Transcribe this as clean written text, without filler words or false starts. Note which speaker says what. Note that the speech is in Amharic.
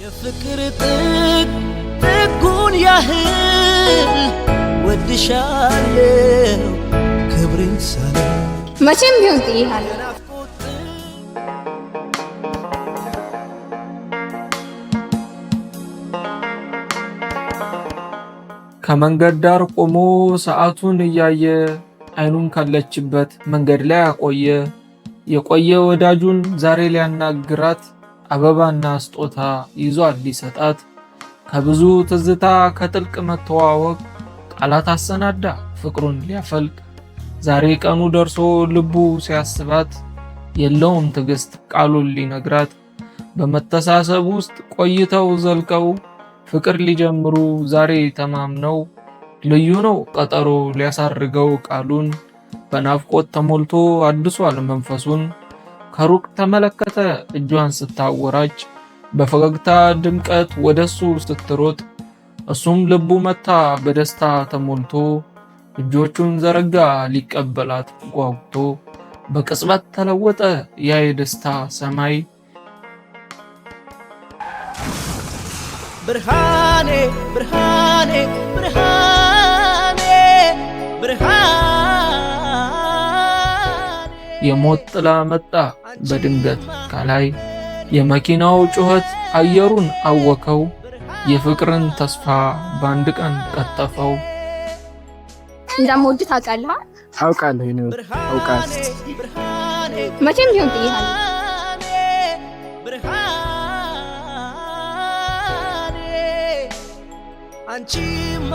Speaker 1: የፍቅር ጥጉን ያህል ወድሻለሁ ክብሬን ሳለ
Speaker 2: መቼም ቢሆን ጥይሃለሁ።
Speaker 3: ከመንገድ ዳር ቆሞ ሰዓቱን እያየ አይኑን ካለችበት መንገድ ላይ አቆየ። የቆየ ወዳጁን ዛሬ ሊያናግራት አበባና ስጦታ ይዟል ሊሰጣት። ከብዙ ትዝታ ከጥልቅ መተዋወቅ ቃላት አሰናዳ ፍቅሩን ሊያፈልቅ። ዛሬ ቀኑ ደርሶ ልቡ ሲያስባት የለውም ትዕግስት ቃሉን ሊነግራት። በመተሳሰብ ውስጥ ቆይተው ዘልቀው ፍቅር ሊጀምሩ ዛሬ ተማምነው። ልዩ ነው ቀጠሮ ሊያሳርገው ቃሉን በናፍቆት ተሞልቶ አድሷል መንፈሱን። ከሩቅ ተመለከተ እጇን ስታወራጭ በፈገግታ ድምቀት ወደሱ ስትሮጥ። እሱም ልቡ መታ በደስታ ተሞልቶ እጆቹን ዘረጋ ሊቀበላት ጓጉቶ። በቅጽበት ተለወጠ ያ የደስታ ሰማይ።
Speaker 1: ብርሃኔ ብርሃኔ ብርሃኔ ብርሃኔ
Speaker 3: የሞት ጥላ መጣ በድንገት ከላይ። የመኪናው ጩኸት አየሩን አወከው። የፍቅርን ተስፋ በአንድ ቀን ቀጠፈው።
Speaker 2: እንደምወድ ታውቃለህ?
Speaker 4: አውቃለሁ ነው አውቃለሁ።
Speaker 2: መቼም ቢሆን ጥይሃለሁ።
Speaker 1: አንቺማ